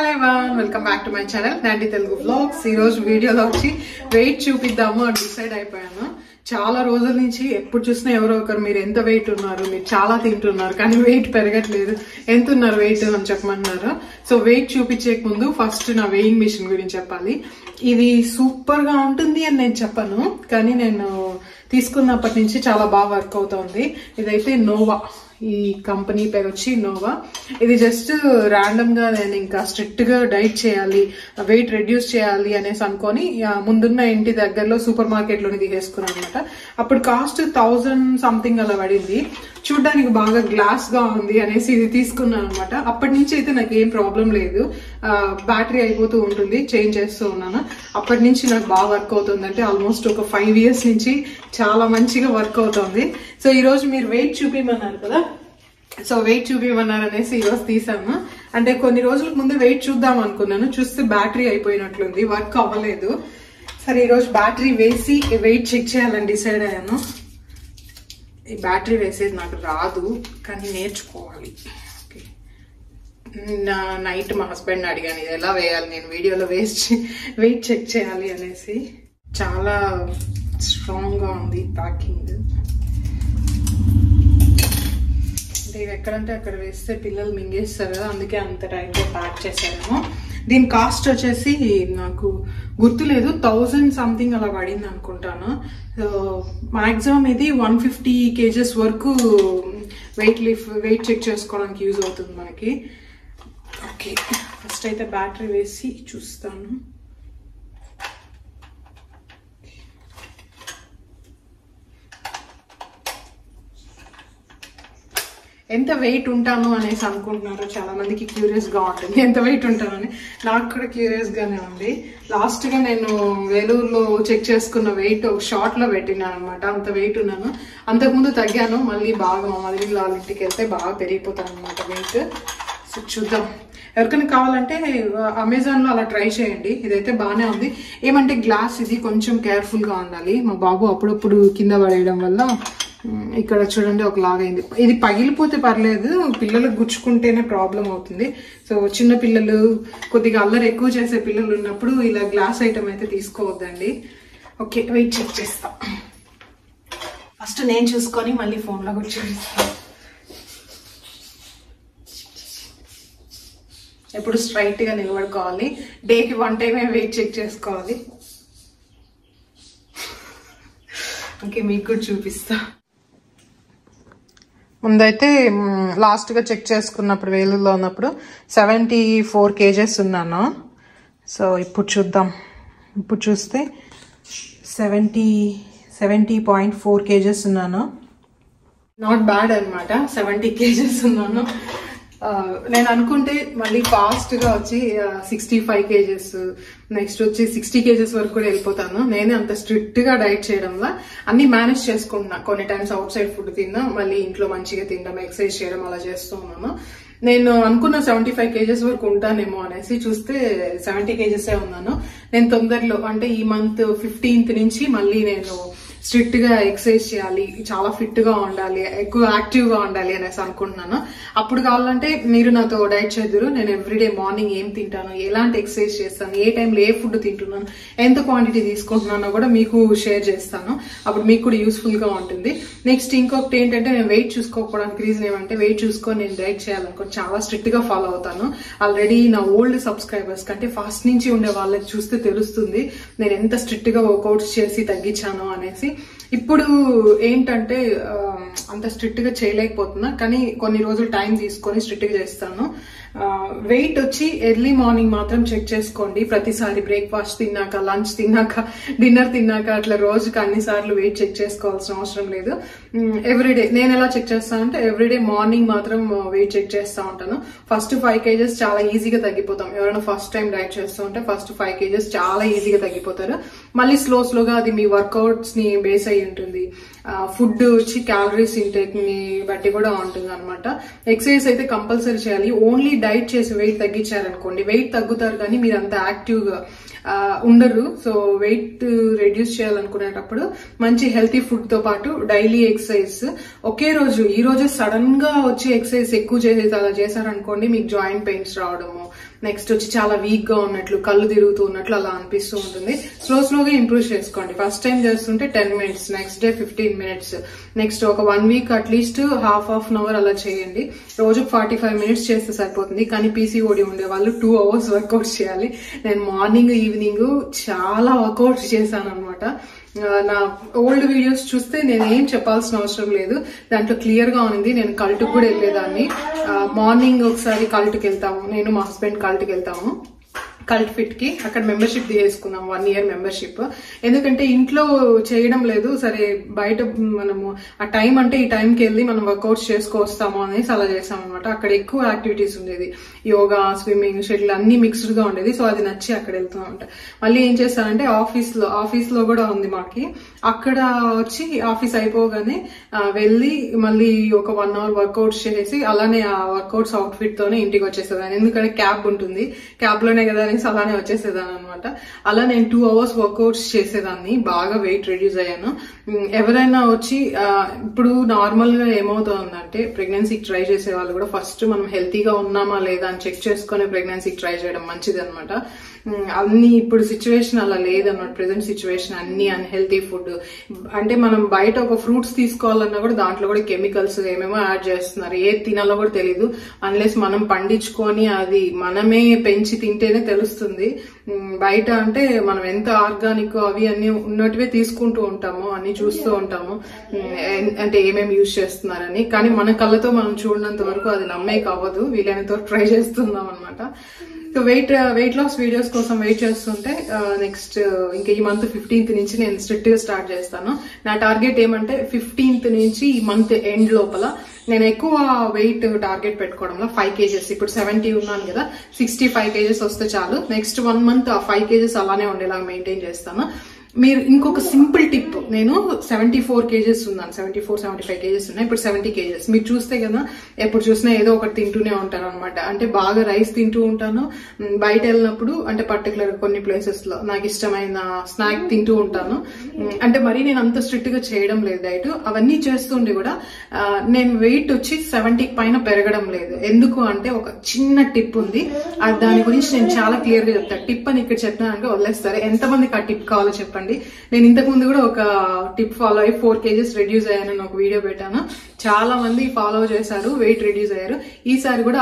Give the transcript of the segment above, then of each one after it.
Hello everyone, welcome back to my channel Nandi Telugu vlogs. ఈ రోజు వీడియోలో వచ్చి వెయిట్ చూపిద్దాము అని డిసైడ్ అయిపోయాను. చాలా రోజుల నుంచి ఎప్పుడు చూసినా ఎవరో ఒకరు మీరు ఎంత వెయిట్ ఉన్నారు, మీరు చాలా తింటున్నారు కానీ వెయిట్ పెరగట్లేదు, ఎంత ఉన్నారు వెయిట్ అని చెప్పమన్నారు. సో వెయిట్ చూపించే ముందు ఫస్ట్ నా వెయింగ్ మిషన్ గురించి చెప్పాలి. ఇది సూపర్ గా ఉంటుంది అని నేను చెప్పను, కానీ నేను తీసుకున్నప్పటి నుంచి చాలా బాగా వర్క్ అవుతుంది. ఇదైతే నోవా, ఈ కంపెనీ పేరు వచ్చి నోవా. ఇది జస్ట్ ర్యాండమ్ గా నేను ఇంకా స్ట్రిక్ట్ గా డైట్ చేయాలి, వెయిట్ రెడ్యూస్ చేయాలి అనేసి అనుకొని ముందున్న ఇంటి దగ్గరలో సూపర్ మార్కెట్ లోని తీసేసుకున్నాను అనమాట. అప్పుడు కాస్ట్ 1000 సంథింగ్ అలా పడింది. చూడ్డానికి బాగా గ్లాస్ గా ఉంది అనేసి ఇది తీసుకున్నాను అనమాట. అప్పటి నుంచి అయితే నాకు ఏం ప్రాబ్లం లేదు, బ్యాటరీ అయిపోతూ ఉంటుంది, చేంజ్ చేస్తూ ఉన్నాను. అప్పటి నుంచి నాకు బాగా వర్క్ అవుతుంది, అంటే ఆల్మోస్ట్ ఒక 5 years నుంచి చాలా మంచిగా వర్క్ అవుతుంది. సో ఈ రోజు మీరు వెయిట్ చూపించమన్నారు కదా, సో వెయిట్ చూపించమన్నారు అనేసి ఈరోజు తీసాము. అంటే కొన్ని రోజులకు ముందు వెయిట్ చూద్దాం అనుకున్నాను, చూస్తే బ్యాటరీ అయిపోయినట్లుంది, వర్క్ అవ్వలేదు. సరే ఈరోజు బ్యాటరీ వేసి వెయిట్ చెక్ చేయాలని డిసైడ్ అయ్యాను. ఈ బ్యాటరీ వేసేది నాకు రాదు, కానీ నేర్చుకోవాలి. నైట్ మా హస్బెండ్ అడిగాను ఇది ఎలా వేయాలి, నేను వీడియోలో వెయిట్ చెక్ చేయాలి అనేసి. చాలా స్ట్రాంగ్ గా ఉంది ప్యాకింగ్. అంటే ఇవి ఎక్కడంటే అక్కడ వేస్తే పిల్లలు మింగేస్తారు కదా, అందుకే అంత టైట్ గా ప్యాక్ చేశారేమో. దీని కాస్ట్ వచ్చేసి నాకు గుర్తులేదు, 1000 సంథింగ్ అలా పడింది అనుకుంటాను. సో మాక్సిమం ఇది 150 kgs వరకు వెయిట్ చెక్ చేసుకోవడానికి యూజ్ అవుతుంది మనకి. ఓకే, ఫస్ట్ అయితే బ్యాటరీ వేసి చూస్తాను. ఎంత వెయిట్ ఉంటాను అనేసి అనుకుంటున్నారు చాలా మందికి, క్యూరియస్ గా ఉంటుంది ఎంత వెయిట్ ఉంటానని. నాకు కూడా క్యూరియస్ గానే ఉంది. లాస్ట్ గా నేను వేలూరులో చెక్ చేసుకున్న వెయిట్ ఒక షార్ట్ లో పెట్టినాను అనమాట, అంత వెయిట్ ఉన్నాను. అంతకుముందు తగ్గాను, మళ్ళీ బాగా మా మదిలి వాళ్ళ ఇంటికి వెళ్తే బాగా పెరిగిపోతాను అనమాట వెయిట్. సో చూద్దాం, ఎవరికైనా కావాలంటే అమెజాన్ లో అలా ట్రై చేయండి. ఇదైతే బాగానే ఉంది. ఏమంటే గ్లాస్ ఇది కొంచెం కేర్ఫుల్ గా ఉండాలి. మా బాబు అప్పుడప్పుడు కింద పడేయడం వల్ల ఇక్కడ చూడండి ఒకలాగైంది. ఇది పగిలిపోతే పర్లేదు, పిల్లలకు గుచ్చుకుంటేనే ప్రాబ్లం అవుతుంది. సో చిన్న పిల్లలు, కొద్దిగా అల్లరి ఎక్కువ చేసే పిల్లలు ఉన్నప్పుడు ఇలా గ్లాస్ ఐటమ్ అయితే తీసుకోవద్దండి. ఓకే, వెయిట్ చెక్ చేస్తా. ఫస్ట్ నేను చూసుకొని మళ్ళీ ఫోన్లో కూడా చూపిస్తాను. ఎప్పుడు స్ట్రైట్ గా నిలబడుకోవాలి, డేకి 1 time వెయిట్ చెక్ చేసుకోవాలి. ఓకే, మీకు కూడా చూపిస్తా. ముందైతే లాస్ట్ గా చెక్ చేసుకున్నప్పుడు వేలూరులో ఉన్నప్పుడు 74 kgs ఉన్నాను. సో ఇప్పుడు చూద్దాం. ఇప్పుడు చూస్తే 70.4 kgs ఉన్నాను. నాట్ బ్యాడ్ అనమాట, 70 kgs ఉన్నాను. నేను అనుకుంటే మళ్ళీ ఫాస్ట్ గా వచ్చి 65 kgs, నెక్స్ట్ వచ్చి 60 kgs వరకు కూడా వెళ్ళిపోతాను. నేనే అంత స్ట్రిక్ట్ గా డైట్ చేయడం వల్ల అన్ని మేనేజ్ చేసుకుంటున్నా. కొన్ని టైమ్స్ అవుట్ సైడ్ ఫుడ్ తిన్నా, మళ్ళీ ఇంట్లో మంచిగా తినడం, ఎక్సర్సైజ్ చేయడం అలా చేస్తూ ఉన్నాను. నేను అనుకున్న 75 kgs వరకు ఉంటానేమో అనేసి చూస్తే 70 kgs ఉన్నాను. నేను తొందరలో అంటే ఈ మంత్ 15th నుంచి మళ్ళీ నేను స్ట్రిక్ట్ గా ఎక్సర్సైజ్ చేయాలి, చాలా ఫిట్ గా ఉండాలి, ఎక్కువ యాక్టివ్ గా ఉండాలి అనేసి అనుకుంటున్నాను. అప్పుడు కావాలంటే మీరు నాతో డైట్ చేద్దరు. నేను ఎవ్రీడే మార్నింగ్ ఏం తింటాను, ఎలాంటి ఎక్సర్సైజ్ చేస్తాను, ఏ టైంలో ఏ ఫుడ్ తింటున్నాను, ఎంత క్వాంటిటీ తీసుకుంటున్నానో కూడా మీకు షేర్ చేస్తాను. అప్పుడు మీకు కూడా యూస్ఫుల్ గా ఉంటుంది. నెక్స్ట్ ఇంకొకటి ఏంటంటే, నేను వెయిట్ చూసుకోకపోవడానికి రీజన్ ఏమంటే, వెయిట్ చూసుకొని నేను డైట్ చేయాలనుకో చాలా స్ట్రిక్ట్ గా ఫాలో అవుతాను. ఆల్రెడీ నా ఓల్డ్ సబ్స్క్రైబర్స్ కంటే ఫాస్ట్ నుంచి ఉండే వాళ్ళకి చూస్తే తెలుస్తుంది నేను ఎంత స్ట్రిక్ట్ గా వర్కౌట్స్ చేసి తగ్గించాను అనేసి. ఇప్పుడు ఏంటంటే అంత స్ట్రిక్ట్ గా చేయలేకపోతున్నా, కానీ కొన్ని రోజులు టైం తీసుకొని స్ట్రిక్ట్ గా చేస్తాను. వెయిట్ వచ్చి ఎర్లీ మార్నింగ్ మాత్రం చెక్ చేసుకోండి. ప్రతిసారి బ్రేక్ఫాస్ట్ తిన్నాక, లంచ్ తిన్నాక, డిన్నర్ తిన్నాక అట్లా రోజుకి అన్నిసార్లు వెయిట్ చెక్ చేసుకోవాల్సిన అవసరం లేదు. ఎవ్రీడే నేను ఎలా చెక్ చేస్తానంటే, ఎవ్రీడే మార్నింగ్ మాత్రం వెయిట్ చెక్ చేస్తూ ఉంటాను. ఫస్ట్ 5 kgs చాలా ఈజీగా తగ్గిపోతాం. ఎవరైనా ఫస్ట్ టైం డైట్ చేస్తూ ఉంటే ఫస్ట్ 5 kgs చాలా ఈజీగా తగ్గిపోతారు. మళ్ళీ స్లోగా అది మీ వర్కౌట్స్ ని బేస్ అయి ఉంటుంది. ఫుడ్ వచ్చి క్యాలరీస్ ఇంటేక్ ని బట్టి కూడా ఉంటుంది అనమాట. ఎక్సర్సైజ్ అయితే కంపల్సరీ చేయాలి. ఓన్లీ డైట్ చేసి వెయిట్ తగ్గించారనుకోండి, వెయిట్ తగ్గుతారు కానీ మీరు అంత యాక్టివ్ గా ఉండరు. సో వెయిట్ రెడ్యూస్ చేయాలనుకునేటప్పుడు మంచి హెల్తీ ఫుడ్ తో పాటు డైలీ ఎక్సర్సైజ్ ఒకే రోజు, ఈ రోజు సడన్ గా వచ్చి ఎక్సర్సైజ్ ఎక్కువ చేసేది అలా చేశారనుకోండి, మీకు జాయింట్ పెయిన్స్ రావడము, నెక్స్ట్ వచ్చి చాలా వీక్ గా ఉన్నట్లు, కళ్ళు తిరుగుతూ ఉన్నట్లు అలా అనిపిస్తూ ఉంటుంది. స్లోగా ఇంప్రూవ్ చేసుకోండి. ఫస్ట్ టైం చేస్తుంటే 10 minutes, next day 15 minutes, next ఒక 1 week at least half an hour అలా చేయండి. రోజు 45 minutes చేస్తే సరిపోతుంది. కానీ పీసీఓడి ఉండే వాళ్ళు 2 hours వర్కౌట్ చేయాలి. నేను మార్నింగ్ ఈవినింగ్ చాలా వర్కౌట్స్ చేశాను అనమాట. నా ఓల్డ్ వీడియోస్ చూస్తే నేను ఏం చెప్పాల్సిన అవసరం లేదు, దాంట్లో క్లియర్ గా ఉంది. నేను కల్ట్కి కూడా వెళ్ళేదాన్ని. మార్నింగ్ ఒకసారి కల్ట్కి వెళ్తాము, నేను మా హస్బెండ్ కల్ట్కి వెళ్తాము, కల్ట్ ఫిట్ కి. అక్కడ మెంబర్షిప్ తీసుకున్నాం, 1 year మెంబర్షిప్. ఎందుకంటే ఇంట్లో చేయడం లేదు, సరే బయట మనము ఆ టైం అంటే ఈ టైంకి వెళ్ళి మనం వర్కౌట్స్ చేసుకొస్తాము అనేసి అలా చేసాం అనమాట. అక్కడ ఎక్కువ యాక్టివిటీస్ ఉండేది, యోగా, స్విమ్మింగ్, షటిల్ అన్ని మిక్స్డ్ గా ఉండేది. సో అది నచ్చి అక్కడ వెళ్తాం అనమాట. మళ్ళీ ఏం చేస్తానంటే ఆఫీస్ లో కూడా ఉంది మాకి. అక్కడ వచ్చి ఆఫీస్ అయిపోగానే వెళ్ళి మళ్ళీ ఒక 1 hour వర్కౌట్స్ చేసి అలానే ఆ వర్కౌట్స్ అవుట్ ఫిట్ తోనే ఇంటికి వచ్చేసేదాన్ని. ఎందుకంటే క్యాబ్ ఉంటుంది, క్యాబ్ లోనే కదా అనేసి అలానే వచ్చేసేదాన్ని అనమాట. అలా నేను 2 hours వర్కౌట్స్ చేసేదాన్ని. బాగా వెయిట్ రెడ్యూస్ అయ్యాను. ఎవరైనా వచ్చి ఇప్పుడు నార్మల్ గా ఏమవుతుందంటే ప్రెగ్నెన్సీకి ట్రై చేసే వాళ్ళు కూడా ఫస్ట్ మనం హెల్తీగా ఉన్నామా లేదా అని చెక్ చేసుకుని ప్రెగ్నెన్సీకి ట్రై చేయడం మంచిది అనమాట. అన్ని ఇప్పుడు సిచ్యువేషన్ అలా లేదన్నమాట. ప్రెసెంట్ సిచ్యువేషన్ అన్ని అన్హెల్తీ ఫుడ్. అంటే మనం బయట ఒక ఫ్రూట్స్ తీసుకోవాలన్నా కూడా దాంట్లో కూడా కెమికల్స్ ఏమేమో యాడ్ చేస్తున్నారు. ఏది తినాలో కూడా తెలీదు. అన్లెస్ మనం పండించుకొని అది మనమే పెంచి తింటేనే తెలుస్తుంది. బయట అంటే మనం ఎంత ఆర్గానిక్ అవి అన్ని ఉన్నట్టువే తీసుకుంటూ ఉంటాము, అన్ని చూస్తూ ఉంటాము అంటే ఏమేమి యూజ్ చేస్తున్నారని. కానీ మన కళ్ళతో మనం చూడనంత వరకు అది నమ్మేకి అవ్వదు. వీలైనంత ట్రై చేస్తున్నాం అనమాట. సో వెయిట్ లాస్ వీడియోస్ కోసం వెయిట్ చేస్తుంటే నెక్స్ట్ ఇంకా ఈ మంత్ 15th నుంచి నేను స్ట్రిక్ట్ గా స్టార్ట్ చేస్తాను. నా టార్గెట్ ఏమంటే 15th నుంచి ఈ మంత్ ఎండ్ లోపల నేను ఎక్కువ వెయిట్ టార్గెట్ పెట్టుకోవడంలో 5 kgs. ఇప్పుడు 70 ఉన్నాను కదా, 65 kgs వస్తే చాలు. నెక్స్ట్ 1 month ఆ 5 kgs అలానే ఉండేలాగా మెయింటైన్ చేస్తాను. మీరు ఇంకొక సింపుల్ టిప్, నేను 74 kgs ఉన్నాను, 74-75 kgs ఉన్నాయి. ఇప్పుడు 70 kgs. మీరు చూస్తే కదా ఎప్పుడు చూసినా ఏదో ఒకటి తింటూనే ఉంటాను అనమాట. అంటే బాగా రైస్ తింటూ ఉంటాను. బయట వెళ్ళినప్పుడు అంటే పర్టికులర్ కొన్ని ప్లేసెస్ లో నాకు ఇష్టమైన స్నాక్ తింటూ ఉంటాను. అంటే మరి నేను అంత స్ట్రిక్ట్ గా చేయడం లేదు డైట్. అవన్నీ చేస్తుండే కూడా నేను వెయిట్ వచ్చి 70 పైన పెరగడం లేదు. ఎందుకు అంటే ఒక చిన్న టిప్ ఉంది, దాని గురించి నేను చాలా క్లియర్ గా చెప్తాను. టిప్ అని ఇక్కడ చెప్పినానంటే వదిలేస్తారు. ఎంతమందికి ఆ టిప్ కావాలో చెప్పండి. నేను ఇంతకు ముందు కూడా ఒక టిప్ ఫాలో అయ్యి 4 kgs రెడ్యూస్ అయ్యానని ఒక వీడియో పెట్టాను. చాలా మంది ఫాలో చేశారు, వెయిట్ రెడ్యూస్ అయ్యారు. ఈసారి కూడా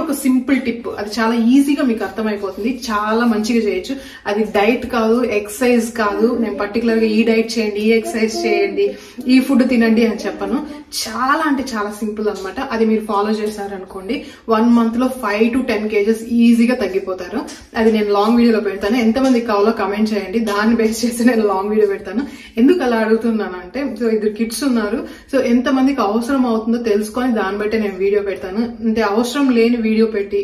ఒక సింపుల్ టిప్, అది చాలా ఈజీగా మీకు అర్థమైపోతుంది, చాలా మంచిగా చేయొచ్చు. అది డైట్ కాదు, ఎక్సర్సైజ్ కాదు. నేను పర్టికులర్ గా ఈ డైట్ చేయండి, ఈ ఎక్సర్సైజ్ చేయండి, ఈ ఫుడ్ తినండి అని చెప్పను. చాలా అంటే చాలా సింపుల్ అనమాట. అది మీరు ఫాలో చేశారనుకోండి 1 month లో 5 to 10 kgs ఈజీగా తగ్గిపోతారు. అది నేను లాంగ్ వీడియోలో పెడతాను. ఎంతమందికి కావాలో కమెంట్ చేయండి, దాన్ని బేస్ చేసి నేను లాంగ్ వీడియో పెడతాను. ఎందుకు అలా అడుగుతున్నాను అంటే, సో 2 kids ఉన్నారు. సో ఎంత మందికి అవసరం అవుతుందో తెలుసుకొని దాన్ని బట్టి నేను వీడియో పెడతాను. అంటే అవసరం లేని వీడియో పెట్టి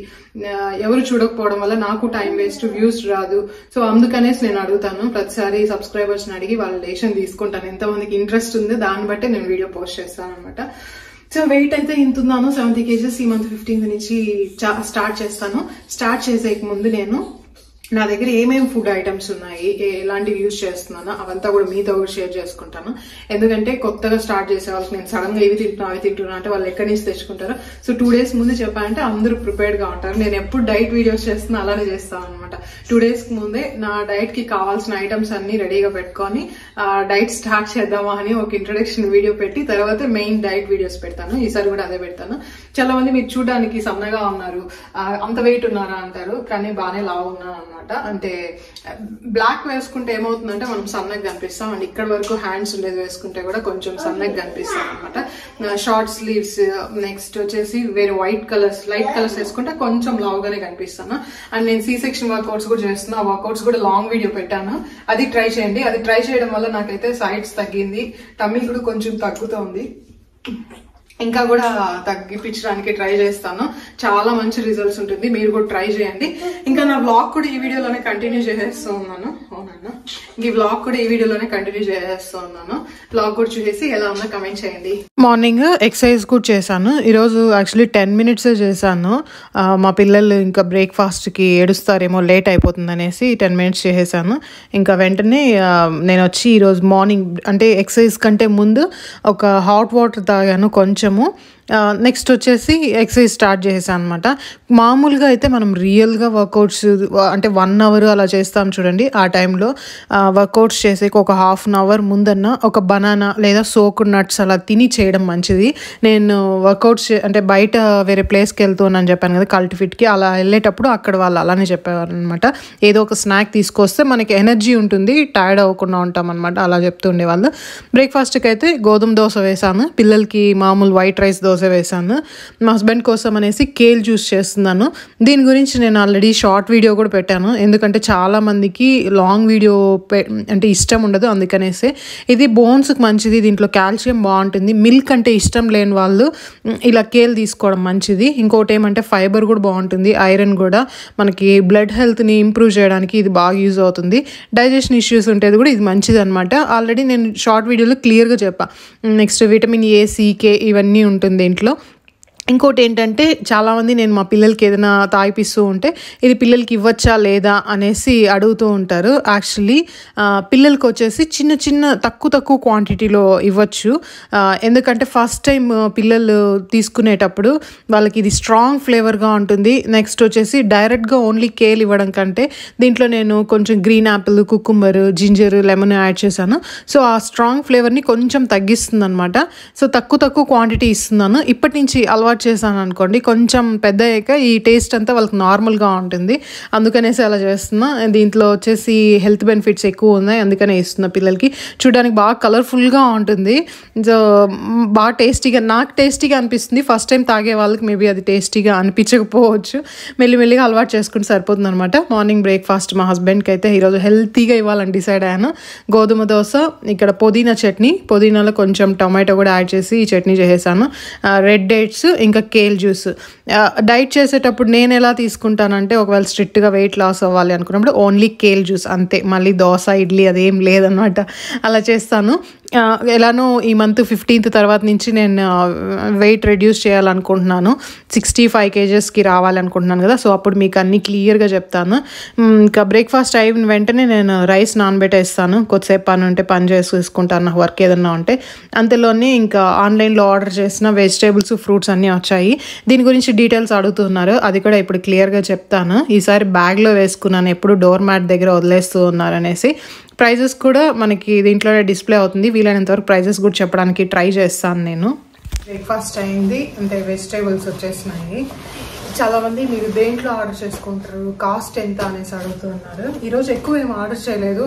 ఎవరు చూడకపోవడం వల్ల నాకు టైం వేస్ట్, వ్యూస్ రాదు. సో అందుకనేసి నేను అడుగుతాను ప్రతిసారి సబ్స్క్రైబర్స్ ని అడిగి వాళ్ళ డెసిషన్ తీసుకుంటాను. ఎంతమందికి ఇంట్రెస్ట్ ఉందో దాన్ని బట్టి నేను వీడియో పోస్ట్ చేస్తాను అనమాట. సో వెయిట్ అయితే ఇంతున్నాను 70 kgs. ఈ మంత్ 15th నుంచి స్టార్ట్ చేస్తాను. స్టార్ట్ చేసే ముందు నేను నా దగ్గర ఏమేమి ఫుడ్ ఐటమ్స్ ఉన్నాయి, ఎలాంటివి యూజ్ చేస్తున్నానో అవంతా కూడా మీతో కూడా షేర్ చేసుకుంటాను. ఎందుకంటే కొత్తగా స్టార్ట్ చేసే వాళ్ళకి నేను సడన్ గా ఇవి తింటున్నా అంటే వాళ్ళు ఎక్కడి నుంచి తెచ్చుకుంటారు. సో 2 days ముందు చెప్పాలంటే అందరూ ప్రిపేర్డ్ గా ఉంటారు. నేను ఎప్పుడు డైట్ వీడియోస్ చేస్తున్నా అలానే చేస్తాను అనమాట. 2 days ముందే నా డైట్ కి కావాల్సిన ఐటమ్స్ అన్ని రెడీగా పెట్టుకొని డైట్ స్టార్ట్ చేద్దామా అని ఒక ఇంట్రొడక్షన్ వీడియో పెట్టి తర్వాత మెయిన్ డైట్ వీడియోస్ పెడతాను. ఈసారి కూడా అదే పెడతాను. చాలా మంది మీరు చూడడానికి సన్నగా ఉన్నారు, అంత వెయిట్ ఉన్నారా అంటారు, కానీ బాగానే లావు ఉన్నాను అనమాట. అంటే బ్లాక్ వేసుకుంటే ఏమవుతుందంటే మనం సన్నగా కనిపిస్తాం. అండ్ ఇక్కడ వరకు హ్యాండ్స్ ఉండేది వేసుకుంటే కూడా కొంచెం సన్నగా కనిపిస్తాం అనమాట. షార్ట్ స్లీవ్స్, నెక్స్ట్ వచ్చేసి వేరే లైట్ కలర్స్ వేసుకుంటే కొంచెం లావుగానే కనిపిస్తాను. అండ్ నేను C-section వర్కౌట్స్ కూడా చేస్తున్నా. ఆ వర్కౌట్స్ కూడా లాంగ్ వీడియో పెట్టాను, అది ట్రై చేయండి. అది ట్రై చేయడం వల్ల నాకైతే సైడ్స్ తగ్గింది, టమ్మీ కూడా కొంచెం తగ్గుతోంది. ఇంకా కూడా తగ్గిపించడానికి ట్రై చేస్తాను. చాలా మంచి రిజల్ట్స్ ఉంటుంది, మీరు కూడా ట్రై చేయండి. ఇంకా నా వ్లాగ్ కూడా ఈ వీడియోలోనే కంటిన్యూ చేసేస్తూ ఉన్నాను. అవునన్నా, ఈ వ్లాగ్ కూడా ఈ వీడియోలోనే కంటిన్యూ చేసేస్తూ ఉన్నాను. వ్లాగ్ కూడా చూసేసి ఎలా ఉన్నా కమెంట్ చేయండి. మార్నింగ్ ఎక్సర్సైజ్ కూడా చేశాను. ఈరోజు యాక్చువల్లీ 10 minutes చేశాను. మా పిల్లలు ఇంకా బ్రేక్ఫాస్ట్కి ఏడుస్తారేమో లేట్ అయిపోతుంది అనేసి 10 minutes చేసేసాను. ఇంకా వెంటనే నేను వచ్చి ఈరోజు మార్నింగ్ అంటే ఎక్సర్సైజ్ కంటే ముందు ఒక హాట్ వాటర్ తాగాను కొంచెము. నెక్స్ట్ వచ్చేసి ఎక్సర్సైజ్ స్టార్ట్ చేసాను అనమాట. మామూలుగా అయితే మనం రియల్గా వర్కౌట్స్ అంటే 1 hour అలా చేస్తాం చూడండి. ఆ టైంలో వర్కౌట్స్ చేసేకి ఒక 1/2 hour ముందన్న ఒక బనానా లేదా సోక్ నట్స్ అలా తిని చేయడం మంచిది. నేను వర్కౌట్స్ అంటే బయట వేరే ప్లేస్కి వెళ్తున్నాను చెప్పాను కదా కల్టిఫిట్కి, అలా వెళ్ళేటప్పుడు అక్కడ వాళ్ళు అలానే చెప్పేవారు అనమాట. ఏదో ఒక స్నాక్ తీసుకొస్తే మనకి ఎనర్జీ ఉంటుంది, టైర్డ్ అవ్వకుండా ఉంటాం అనమాట, అలా చెప్తుండేవాళ్ళు. బ్రేక్ఫాస్ట్కి అయితే గోధుమ దోశ వేసాను, పిల్లలకి మామూలు వైట్ రైస్ దోశ వేసాను. మా హస్బెండ్ కోసం అనేసి కేల్ జ్యూస్ చేస్తున్నాను. దీని గురించి నేను ఆల్రెడీ షార్ట్ వీడియో కూడా పెట్టాను, ఎందుకంటే చాలామందికి లాంగ్ వీడియో అంటే ఇష్టం ఉండదు, అందుకనేసి. ఇది బోన్స్కి మంచిది, దీంట్లో కాల్షియం బాగుంటుంది. మిల్క్ అంటే ఇష్టం లేని వాళ్ళు ఇలా కేల్ తీసుకోవడం మంచిది. ఇంకోటి ఏమంటే ఫైబర్ కూడా బాగుంటుంది, ఐరన్ కూడా, మనకి బ్లడ్ హెల్త్ని ఇంప్రూవ్ చేయడానికి ఇది బాగా యూజ్ అవుతుంది. డైజెషన్ ఇష్యూస్ ఉంటేది కూడా ఇది మంచిది అనమాట. ఆల్రెడీ నేను షార్ట్ వీడియోలో క్లియర్గా చెప్పా. నెక్స్ట్ విటమిన్ ఏ, సి, కే ఇవన్నీ ఉంటుంది దీంట్లో. ఇంకోటి ఏంటంటే చాలామంది నేను మా పిల్లలకి ఏదైనా తాగిపిస్తూ ఉంటే ఇది పిల్లలకి ఇవ్వచ్చా లేదా అనేసి అడుగుతూ ఉంటారు. యాక్చువల్లీ పిల్లలకి వచ్చేసి చిన్న చిన్న తక్కువ క్వాంటిటీలో ఇవ్వచ్చు, ఎందుకంటే ఫస్ట్ టైం పిల్లలు తీసుకునేటప్పుడు వాళ్ళకి ఇది స్ట్రాంగ్ ఫ్లేవర్గా ఉంటుంది. నెక్స్ట్ వచ్చేసి డైరెక్ట్గా ఓన్లీ కేల్ ఇవ్వడం కంటే దీంట్లో నేను కొంచెం green Apple, cucumber, ginger, lemon add చేశాను. సో ఆ స్ట్రాంగ్ ఫ్లేవర్ని కొంచెం తగ్గిస్తుంది అనమాట. సో తక్కువ క్వాంటిటీ ఇస్తున్నాను. ఇప్పటి నుంచి అలవాటు చేశాను అనుకోండి, కొంచెం పెద్ద అయ్యాక ఈ టేస్ట్ అంతా వాళ్ళకి నార్మల్గా ఉంటుంది, అందుకనేసి అలా చేస్తున్నా. దీంట్లో వచ్చేసి హెల్త్ బెనిఫిట్స్ ఎక్కువ ఉన్నాయి, అందుకనే ఇస్తున్నా పిల్లలకి. చూడడానికి బాగా కలర్ఫుల్గా ఉంటుంది, సో బాగా టేస్టీగా, నాకు టేస్టీగా అనిపిస్తుంది. ఫస్ట్ టైం తాగే వాళ్ళకి మేబీ అది టేస్టీగా అనిపించకపోవచ్చు, మెల్లిమెల్లిగా అలవాటు చేసుకుంటే సరిపోతుంది అనమాట. మార్నింగ్ బ్రేక్ఫాస్ట్ మా హస్బెండ్కి అయితే ఈరోజు హెల్తీగా ఇవ్వాలని డిసైడ్ అయ్యాను. గోధుమ దోశ, ఇక్కడ పుదీనా చట్నీ, పుదీనాలో కొంచెం టొమాటో కూడా యాడ్ చేసి ఈ చట్నీ చేసేసాను. రెడ్ డేట్స్, ఇంకా కేల్ జ్యూస్. డైట్ చేసేటప్పుడు నేను ఎలా తీసుకుంటానంటే, ఒకవేళ స్ట్రిక్ట్గా వెయిట్ లాస్ అవ్వాలి అనుకున్నప్పుడు ఓన్లీ కేల్ జ్యూస్ అంతే, మళ్ళీ దోశ, ఇడ్లీ అదేం లేదనమాట, అలా చేస్తాను. ఎలానో ఈ మంత్ 15th తర్వాత నుంచి నేను వెయిట్ రెడ్యూస్ చేయాలనుకుంటున్నాను, 65 kgsకి రావాలనుకుంటున్నాను కదా, సో అప్పుడు మీకు అన్నీ క్లియర్గా చెప్తాను. ఇంకా బ్రేక్ఫాస్ట్ అయిన వెంటనే నేను రైస్ నానబెట్టేస్తాను, కొద్దిసేపు పని ఉంటే పని చేసుకుంటాను, నాకు వర్క్ ఏదన్నా ఉంటే. అంతలోనే ఇంకా ఆన్లైన్లో ఆర్డర్ చేసిన వెజిటేబుల్స్, ఫ్రూట్స్ అన్నీ వచ్చాయి. దీని గురించి డీటెయిల్స్ అడుగుతున్నారు, అది కూడా ఇప్పుడు క్లియర్గా చెప్తాను. ఈసారి బ్యాగ్లో వేసుకున్నాను, ఎప్పుడు డోర్ మ్యాట్ దగ్గర వదిలేస్తూ ఉన్నారనేసి. ప్రైజెస్ కూడా మనకి దీంట్లోనే డిస్ప్లే అవుతుంది, వీలైనంత వరకు ప్రైజెస్ కూడా చెప్పడానికి ట్రై చేస్తాను నేను. బ్రేక్ఫాస్ట్ అయింది, అంటే వెజిటేబుల్స్ వచ్చేసినాయి. చాలామంది మీరు దేంట్లో ఆర్డర్ చేసుకుంటారు, కాస్ట్ ఎంత అనేసి అడుగుతున్నారు. ఈరోజు ఎక్కువ ఏం ఆర్డర్ చేయలేదు,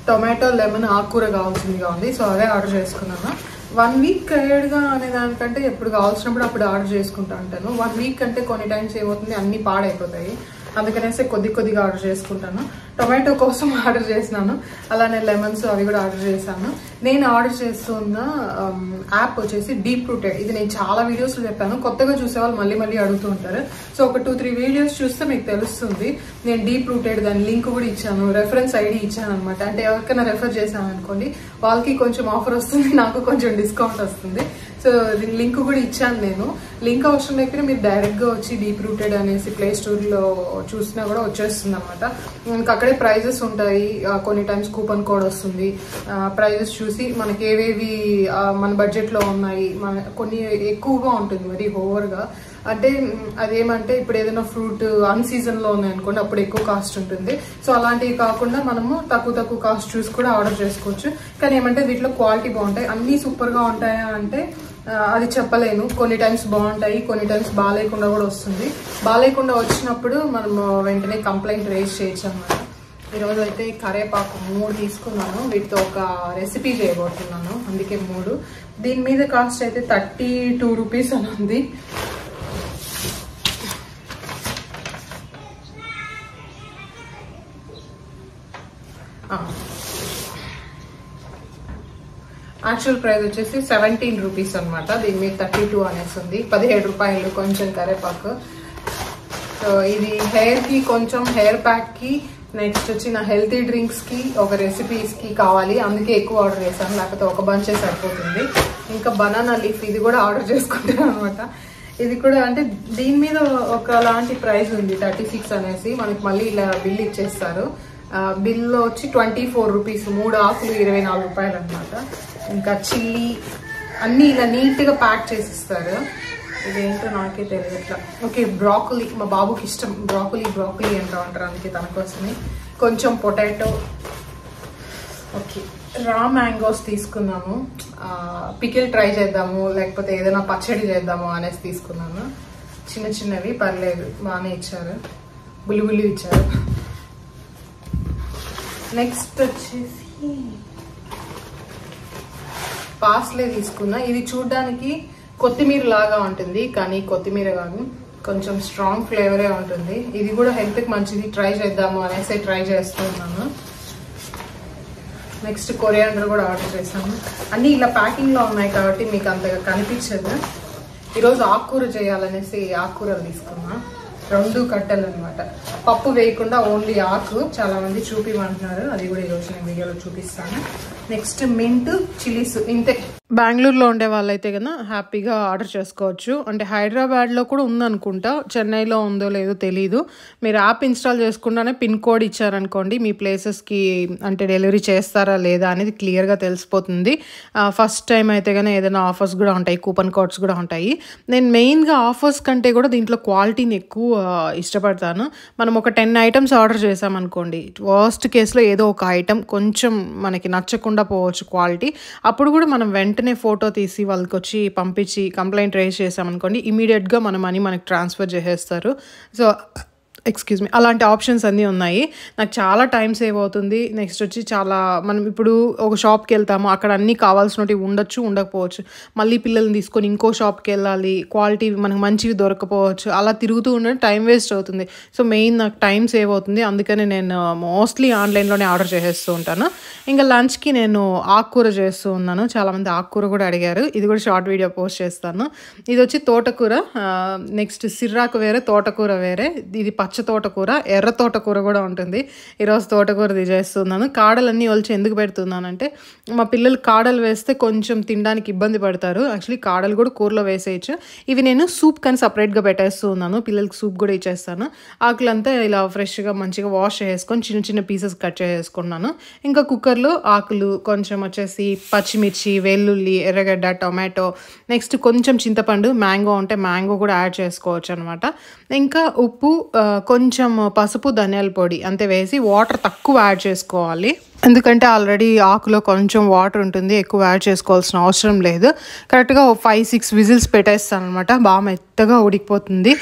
టొమాటో, లెమన్, ఆకుకూర కావాల్సిందిగా ఉంది, సో అదే ఆర్డర్ చేసుకున్నాను. 1 week అయ్యేడుగా అనే దానికంటే ఎప్పుడు కావాల్సినప్పుడు అప్పుడు ఆర్డర్ చేసుకుంటా ఉంటాను. 1 week అంటే కొన్ని టైమ్స్ ఏమవుతుంది, అన్నీ పాడైపోతాయి, అందుకనేసి కొద్దిగా ఆర్డర్ చేసుకుంటాను. టొమాటో కోసం ఆర్డర్ చేసినాను, అలానే లెమన్స్ అవి కూడా ఆర్డర్ చేశాను. నేను ఆర్డర్ చేస్తున్న యాప్ వచ్చేసి డీప్ రూటెడ్. ఇది నేను చాలా వీడియోస్లో చెప్పాను, కొత్తగా చూసేవాళ్ళు మళ్ళీ అడుగుతూ ఉంటారు. సో ఒక 2-3 వీడియోస్ చూస్తే మీకు తెలుస్తుంది. నేను డీప్ రూటెడ్ దాని లింక్ కూడా ఇచ్చాను, రెఫరెన్స్ ఐడి ఇచ్చాను అనమాట. అంటే ఎవరికైనా రెఫర్ చేశాను అనుకోండి, వాళ్ళకి కొంచెం ఆఫర్ వస్తుంది, నాకు కొంచెం డిస్కౌంట్ వస్తుంది. సో దీని లింక్ కూడా ఇచ్చాను నేను. లింక్ అవసరం లేకపోతే మీరు డైరెక్ట్గా వచ్చి డీప్ రూటెడ్ అనేసి ప్లే స్టోర్లో చూసినా కూడా వచ్చేస్తుంది అనమాట. ఇంకా అక్కడే ప్రైజెస్ ఉంటాయి, కొన్ని టైమ్స్ కూపన్ కోడ్ వస్తుంది. ప్రైజెస్ చూసి మనకి ఏవేవి మన బడ్జెట్లో ఉన్నాయి, కొన్ని ఎక్కువగా ఉంటుంది మరి ఓవర్గా. అంటే అదేమంటే ఇప్పుడు ఏదైనా ఫ్రూట్ అన్ సీజన్లో ఉన్నాయి అనుకోండి, అప్పుడు ఎక్కువ కాస్ట్ ఉంటుంది. సో అలాంటివి కాకుండా మనము తక్కువ కాస్ట్ చూసి కూడా ఆర్డర్ చేసుకోవచ్చు. కానీ ఏమంటే వీటిలో క్వాలిటీ బాగుంటాయి. అన్నీ సూపర్గా ఉంటాయా అంటే అది చెప్పలేను. కొన్ని టైమ్స్ బాగుంటాయి, కొన్ని టైమ్స్ బాగాలేకుండా కూడా వస్తుంది. బాగాలేకుండా వచ్చినప్పుడు మనము వెంటనే కంప్లైంట్ రేజ్ చేయొచ్చు అన్నమాట. ఈరోజు అయితే కరేపాకు 3 తీసుకున్నాను, వీటితో ఒక రెసిపీ చేయబోతున్నాను, అందుకే 3. దీని మీద కాస్ట్ అయితే 32 రూపీస్ అని ఉంది. యాక్చువల్ ప్రైస్ వచ్చేసి 17 రూపీస్ అనమాట. దీని మీద 32 అనేసి ఉంది, 17 రూపాయలు కొంచెం కరేపాకు. సో ఇది హెయిర్కి, కొంచెం హెయిర్ ప్యాక్కి, నెక్స్ట్ వచ్చి నా హెల్తీ డ్రింక్స్కి, ఒక రెసిపీస్కి కావాలి, అందుకే ఎక్కువ ఆర్డర్ చేశాను, లేకపోతే ఒక బంచే సరిపోతుంది. ఇంకా బనానా లీఫ్ ఇది కూడా ఆర్డర్ చేసుకుంటాను అనమాట. ఇది కూడా అంటే దీని మీద ఒకలాంటి ప్రైస్ ఉంది 36 అనేసి, మనకి మళ్ళీ ఇలా బిల్ ఇచ్చేస్తారు. బిల్లో వచ్చి 24 రూపీస్, 3 ఆకులు 24 రూపాయలు అనమాట. ఇంకా చిల్లీ, అన్నీ ఇలా నీట్గా ప్యాక్ చేసిస్తారు. ఇదేంటో నాకే తెలియట్లా. ఓకే, బ్రాకులీ, మా బాబుకి ఇష్టం బ్రాకులీ అంటూ ఉంటారు, అందుకే తన కోసమే. కొంచెం పొటాటో. ఓకే, రా మ్యాంగోస్ తీసుకున్నాము. పికిల్ ట్రై చేద్దాము, లేకపోతే ఏదైనా పచ్చడి చేద్దాము అనేసి తీసుకున్నాను. చిన్నవి పర్లేదు, బాగానే ఇచ్చారు, బుల్లి ఇచ్చారు. నెక్స్ట్ వచ్చేసి పాస్లే తీసుకున్నా. ఇది చూడ్డానికి కొత్తిమీర లాగా ఉంటుంది, కానీ కొత్తిమీర కాదు, కొంచెం స్ట్రాంగ్ ఫ్లేవరే ఉంటుంది. ఇది కూడా హెల్త్కి మంచిది, ట్రై చేద్దాము అనేసి ట్రై చేస్తున్నాను. నెక్స్ట్ కొరియాండర్ కూడా ఆర్డర్ చేశాను. అన్నీ ఇలా ప్యాకింగ్లో ఉన్నాయి కాబట్టి మీకు అంతగా కనిపించదు. ఈరోజు ఆకుకూర చేయాలనేసి ఆకుకూరలు తీసుకున్నా, 2 కట్టలు అనమాట. పప్పు వేయకుండా ఓన్లీ ఆకు, చాలా మంది చూపిమంటున్నారు, అది కూడా ఈరోజు నేను వీడియోలో చూపిస్తాను. Next mint chillies. ఇంతే. బెంగళూరులో ఉండే వాళ్ళైతే కన్నా హ్యాపీగా ఆర్డర్ చేసుకోవచ్చు. అంటే హైదరాబాద్లో కూడా ఉందనుకుంటా, చెన్నైలో ఉందో లేదో తెలీదు. మీరు యాప్ ఇన్స్టాల్ చేసుకుండానే పిన్ కోడ్ ఇచ్చారనుకోండి, మీ ప్లేసెస్కి అంటే డెలివరీ చేస్తారా లేదా అనేది క్లియర్గా తెలిసిపోతుంది. ఫస్ట్ టైం అయితే కానీ ఏదైనా ఆఫర్స్ కూడా ఉంటాయి, కూపన్ కోడ్స్ కూడా ఉంటాయి. నేను మెయిన్గా ఆఫర్స్ కంటే కూడా దీంట్లో క్వాలిటీని ఎక్కువ ఇష్టపడతాను. మనం ఒక 10 ఐటమ్స్ ఆర్డర్ చేసామనుకోండి, వర్స్ట్ కేసులో ఏదో ఒక ఐటమ్ కొంచెం మనకి నచ్చకుండా పోవచ్చు క్వాలిటీ. అప్పుడు కూడా మనం వెంటనే ఫోటో తీసి వాళ్ళకి వచ్చి పంపించి కంప్లైంట్ రైజ్ చేసామనుకోండి, ఇమీడియట్గా మన మనీ మనకి ట్రాన్స్ఫర్ చేసేస్తారు. సో ఎక్స్క్యూజ్ మీ, అలాంటి ఆప్షన్స్ అన్నీ ఉన్నాయి. నాకు చాలా టైం సేవ్ అవుతుంది. నెక్స్ట్ వచ్చి చాలా, మనం ఇప్పుడు ఒక షాప్కి వెళ్తాము, అక్కడ అన్నీ కావాల్సినవి ఉండొచ్చు, ఉండకపోవచ్చు. మళ్ళీ పిల్లల్ని తీసుకొని ఇంకో షాప్కి వెళ్ళాలి, క్వాలిటీ మనకు మంచివి దొరకపోవచ్చు. అలా తిరుగుతూ ఉండడం టైం వేస్ట్ అవుతుంది. సో మెయిన్ నాకు టైం సేవ్ అవుతుంది, అందుకని నేను మోస్ట్లీ ఆన్లైన్లోనే ఆర్డర్ చేసేస్తూ ఉంటాను. ఇంకా లంచ్కి నేను ఆకుకూర చేస్తూ ఉన్నాను. చాలామంది ఆకుకూర కూడా అడిగారు, ఇది కూడా షార్ట్ వీడియో పోస్ట్ చేస్తాను. ఇది వచ్చి తోటకూర, నెక్స్ట్ సిర్రాకు వేరే, తోటకూర వేరే. ఇది పచ్చ తోటకూర, ఎర్ర తోటకూర కూడా ఉంటుంది. ఈరోజు తోటకూర చేస్తున్నాను. కాడలన్నీ ఒలిచి ఎందుకు పెడుతున్నానంటే, మా పిల్లలు కాడలు వేస్తే కొంచెం తినడానికి ఇబ్బంది పడతారు. యాక్చువల్లీ కాడలు కూడా కూరలో వేసేయచ్చు. ఇవి నేను సూప్ కానీ సపరేట్గా పెట్టేస్తూ ఉన్నాను, పిల్లలకి సూప్ కూడా ఇచ్చేస్తాను. ఆకులంతా ఇలా ఫ్రెష్గా మంచిగా వాష్ చేసుకొని చిన్న పీసెస్ కట్ చేసుకున్నాను. ఇంకా కుక్కర్లో ఆకులు, కొంచెం వచ్చేసి పచ్చిమిర్చి, వెల్లుల్లి, ఎర్రగడ్డ, టొమాటో, నెక్స్ట్ కొంచెం చింతపండు, మ్యాంగో ఉంటే మ్యాంగో కూడా యాడ్ చేసుకోవచ్చు అనమాట. ఇంకా ఉప్పు, కొంచెం పసుపు, ధనియాల పొడి అంతే వేసి వాటర్ తక్కువ యాడ్ చేసుకోవాలి. ఎందుకంటే ఆల్రెడీ ఆకులో కొంచెం వాటర్ ఉంటుంది, ఎక్కువ యాడ్ చేసుకోవాల్సిన అవసరం లేదు. కరెక్ట్గా 5-6 విజిల్స్ పెట్టేస్తాను అనమాట, బాగా మెత్తగా ఉడికిపోతుంది.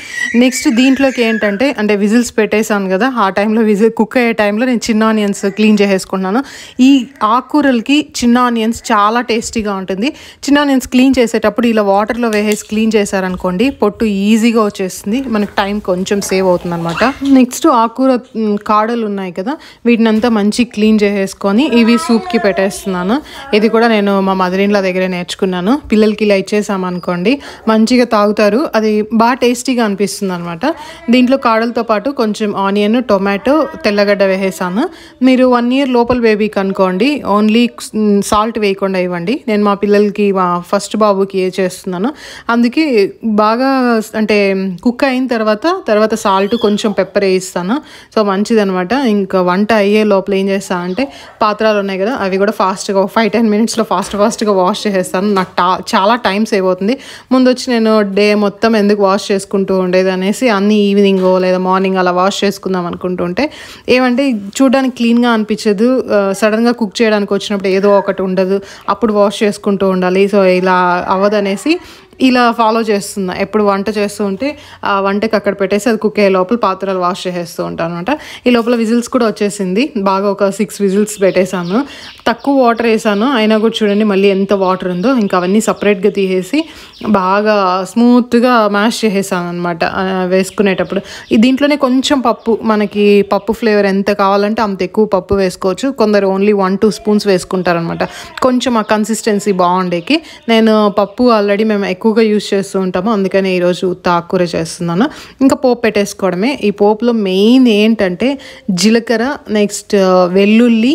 నెక్స్ట్ దీంట్లోకి ఏంటంటే, అంటే విజిల్స్ పెట్టేసాను కదా, ఆ టైంలో కుక్ అయ్యే టైంలో నేను చిన్న ఆనియన్స్ క్లీన్ చేసేసుకున్నాను. ఈ ఆకుకూరలకి చిన్న ఆనియన్స్ చాలా టేస్టీగా ఉంటుంది. చిన్న ఆనియన్స్ క్లీన్ చేసేటప్పుడు ఇలా వాటర్లో వేసేసి క్లీన్ చేశారనుకోండి, పొట్టు ఈజీగా వచ్చేస్తుంది, మనకి టైం కొంచెం సేవ్ అవుతుంది అనమాట. నెక్స్ట్ ఆకుకూర కాడలు ఉన్నాయి కదా, వీటిని అంతా మంచి క్లీన్ చేసేసుకొని ఇవి సూప్కి పెట్టేస్తున్నాను. ఇది కూడా నేను మా మదర్ ఇన్ లా దగ్గరే నేర్చుకున్నాను. పిల్లలకి ఇలా ఇచ్చేసామనుకోండి మంచిగా తాగుతారు, అది బాగా టేస్టీగా అనిపిస్తుంది అనమాట. దీంట్లో కాడలతో పాటు కొంచెం ఆనియన్, టొమాటో, తెల్లగడ్డ వేసేసాను. మీరు 1 year లోపల బేబీకి అనుకోండి ఓన్లీ సాల్ట్ వేయకుండా ఇవ్వండి. నేను మా పిల్లలకి, మా ఫస్ట్ బాబుకి చేస్తున్నాను, అందుకే బాగా అంటే కుక్ అయిన తర్వాత సాల్ట్, కొంచెం పెప్పర్ వేయిస్తాను. సో మంచిదనమాట. ఇంకా వంట అయ్యే లోపల ఏం చేస్తానంటే, పాత్రలు ఉన్నాయి కదా అవి కూడా ఫాస్ట్గా 5-10 minutesలో ఫాస్ట్గా వాష్ చేసేస్తాను. నాకు చాలా టైం సేవ్ అవుతుంది. ముందు వచ్చి నేను డే మొత్తం ఎందుకు వాష్ చేసుకుంటూ ఉండేది అనేసి అన్ని ఈవినింగ్ లేదా మార్నింగ్ అలా వాష్ చేసుకుందాం అనుకుంటుంటే ఏమంటే చూడడానికి క్లీన్గా అనిపించదు. సడన్గా కుక్ చేయడానికి వచ్చినప్పుడు ఏదో ఒకటి ఉండదు, అప్పుడు వాష్ చేసుకుంటూ ఉండాలి. సో ఇలా అవ్వదనేసి ఇలా ఫాలో చేస్తున్నా. ఎప్పుడు వంట చేస్తూ ఉంటే ఆ వంటకి అక్కడ పెట్టేసి అది కుక్ అయ్యే లోపల పాత్రలు వాష్ చేసేస్తూ ఉంటాను అనమాట. ఈ లోపల విజిల్స్ కూడా వచ్చేసింది, బాగా ఒక 6 విజిల్స్ పెట్టేశాను. తక్కువ వాటర్ వేసాను, అయినా కూడా చూడండి మళ్ళీ ఎంత వాటర్ ఉందో. ఇంకా అవన్నీ సపరేట్గా తీసేసి బాగా స్మూత్గా మ్యాష్ చేసేసాను అనమాట వేసుకునేటప్పుడు. దీంట్లోనే కొంచెం పప్పు, మనకి పప్పు ఫ్లేవర్ ఎంత కావాలంటే అంత ఎక్కువ పప్పు వేసుకోవచ్చు. కొందరు ఓన్లీ 1-2 స్పూన్స్ వేసుకుంటారనమాట, కొంచెం ఆ కన్సిస్టెన్సీ బాగుండేకి. నేను పప్పు ఆల్రెడీ మేము ఎక్కువగా యూజ్ చేస్తూ ఉంటాము, అందుకని ఈరోజు ఆకుకూర చేస్తున్నాను. ఇంకా పోపు పెట్టేసుకోవడమే. ఈ పోపులో మెయిన్ ఏంటంటే జీలకర్ర, నెక్స్ట్ వెల్లుల్లి,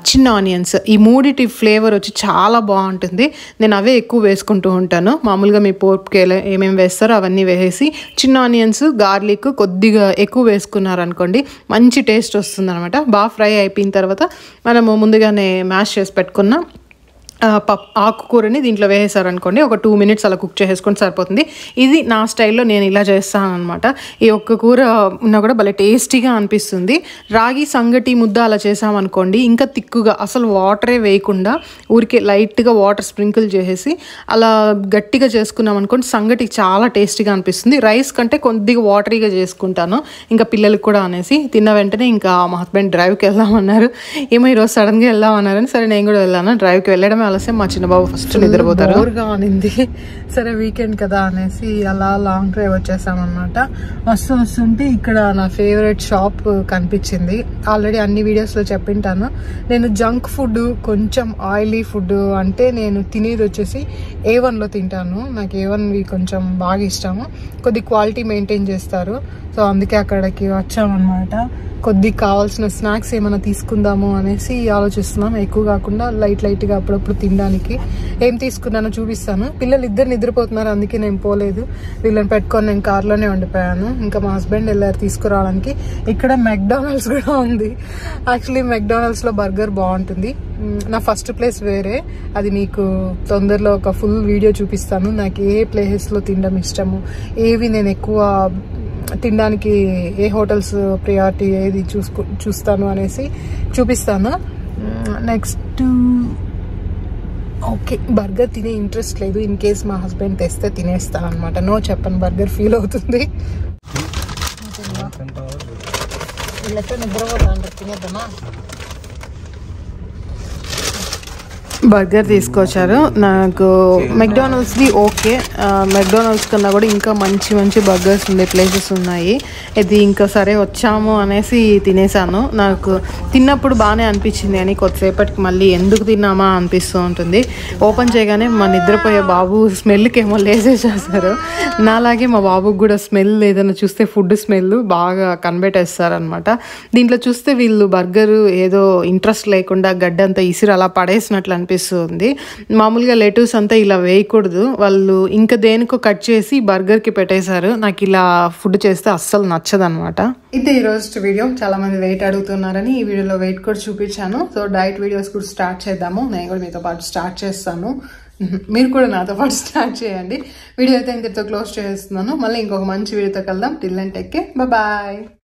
చిన్న ఆనియన్స్, ఈ మూడిటి ఫ్లేవర్ వచ్చి చాలా బాగుంటుంది. నేను అవే ఎక్కువ వేసుకుంటూ ఉంటాను. మామూలుగా మీ పోపుకి ఏమేమి వేస్తారో అవన్నీ వేసేసి చిన్న ఆనియన్స్, గార్లిక్ కొద్దిగా ఎక్కువ వేసుకున్నారనుకోండి మంచి టేస్ట్ వస్తుంది అనమాట. బాగా ఫ్రై అయిపోయిన తర్వాత మనము ముందుగానే మ్యాష్ చేసి పెట్టుకున్న ఆకుకూరని దీంట్లో వేసేసారనుకోండి, ఒక 2 minutes అలా కుక్ చేసేసుకొని సరిపోతుంది. ఇది నా స్టైల్లో నేను ఇలా చేస్తాను అనమాట. ఈ ఒక్క కూర ఉన్నా కూడా భలే టేస్టీగా అనిపిస్తుంది. రాగి సంగటి ముద్ద అలా చేసామనుకోండి, ఇంకా తిక్కుగా అసలు వాటరే వేయకుండా ఊరికే లైట్గా వాటర్ స్ప్రింకిల్ చేసేసి అలా గట్టిగా చేసుకున్నాం అనుకోండి, సంగటి చాలా టేస్టీగా అనిపిస్తుంది. రైస్ కంటే కొద్దిగా వాటరీగా చేసుకుంటాను, ఇంకా పిల్లలకి కూడా అనేసి. తిన్న వెంటనే ఇంకా మా హస్బెండ్ డ్రైవ్కి వెళ్దామన్నారు. ఏమో ఈరోజు సడన్గా వెళ్దామన్నారని సరే నేను కూడా వెళ్ళాను. డ్రైవ్కి వెళ్ళడమే ఆలస్యం, మా చిన్న బాబు ఫస్ట్ నిద్రపోతారు. బోర్గా అనింది, సరే వీకెండ్ కదా అనేసి అలా లాంగ్ డ్రైవ్ వచ్చేసామన్నమాట. వస్తుంటే ఇక్కడ నా ఫేవరెట్ షాప్ కనిపించింది. ఆల్రెడీ అన్ని వీడియోస్లో చెప్పింటాను, నేను జంక్ ఫుడ్, కొంచెం ఆయిలీ ఫుడ్ అంటే నేను తినేది వచ్చేసి A1లో తింటాను. నాకు A1వి కొంచెం బాగా ఇష్టము, కొద్ది క్వాలిటీ మెయింటైన్ చేస్తారు. సో అందుకే అక్కడికి వచ్చామన్నమాట. కొద్ది కావాల్సిన స్నాక్స్ ఏమైనా తీసుకుందాము అనేసి ఆలోచిస్తున్నాం. ఎక్కువ కాకుండా లైట్గా అప్పుడప్పుడు తినడానికి. ఏం తీసుకున్నానో చూపిస్తాను. పిల్లలు ఇద్దరు నిద్రపోతున్నారు, అందుకే నేను పోలేదు. వీళ్ళని పెట్టుకొని నేను కార్లోనే ఉండిపోయాను. ఇంకా మా హస్బెండ్ వెళ్ళారు తీసుకురావడానికి. ఇక్కడ మెక్డానల్డ్స్ కూడా ఉంది. యాక్చువల్లీ మెక్డానల్డ్స్లో బర్గర్ బాగుంటుంది. నా ఫస్ట్ ప్లేస్ వేరే, అది మీకు తొందరలో ఒక ఫుల్ వీడియో చూపిస్తాను. నాకు ఏ ప్లేసెస్లో తినడం ఇష్టము, ఏవి నేను ఎక్కువ తినడానికి, ఏ హోటల్స్ ప్రియారిటీ ఏది చూస్తాను అనేసి చూపిస్తాను. నెక్స్ట్ ఓకే, బర్గర్ తినే ఇంట్రెస్ట్ లేదు. ఇన్ కేస్ మా హస్బెండ్ తెస్తే తినేస్తాను అనమాట. నో చెప్పను, బర్గర్ ఫీల్ అవుతుంది. వీళ్ళతో నిద్రపోతాను, తినేద్దామా? బర్గర్ తీసుకొచ్చారు. నాకు మెక్డానల్డ్స్ది ఓకే, మెక్డానల్డ్స్ కన్నా కూడా ఇంకా మంచి బర్గర్స్ ఉండే ప్లేసెస్ ఉన్నాయి. ఇది ఇంకా సరే వచ్చాము అనేసి తినేసాను. నాకు తిన్నప్పుడు బాగానే అనిపించింది, కానీ కొద్దిసేపటికి మళ్ళీ ఎందుకు తిన్నామా అనిపిస్తూ ఉంటుంది. ఓపెన్ చేయగానే మా నిద్రపోయే బాబు స్మెల్కి ఏమో లేసేసేసారు. నాలాగే మా బాబుకి కూడా స్మెల్ ఏదైనా చూస్తే ఫుడ్ స్మెల్ బాగా కనిపెట్టేస్తారనమాట. దీంట్లో చూస్తే వీళ్ళు బర్గర్ ఏదో ఇంట్రెస్ట్ లేకుండా గడ్డంతా ఇసిరి అలా పడేసినట్లు అనిపిస్తుంది. మామూలుగా లెటూస్ అంతా ఇలా వేయకూడదు, వాళ్ళు ఇంకా దేనికో కట్ చేసి బర్గర్కి పెట్టేశారు. నాకు ఇలా ఫుడ్ చేస్తే అస్సలు నచ్చదనమాట. ఇది ఈరోజు వీడియో. చాలా మంది వెయిట్ అడుగుతున్నారని ఈ వీడియోలో వెయిట్ కూడా చూపించాను. సో డైట్ వీడియోస్ కూడా స్టార్ట్ చేద్దాము. నేను కూడా మీతో పాటు స్టార్ట్ చేస్తాను, మీరు కూడా నాతో పాటు స్టార్ట్ చేయండి. వీడియో అయితే ఇంతటితో క్లోజ్ చేస్తున్నాను. మళ్ళీ ఇంకొక మంచి వీడియోతో కలుద్దాం. Till then take care, bye.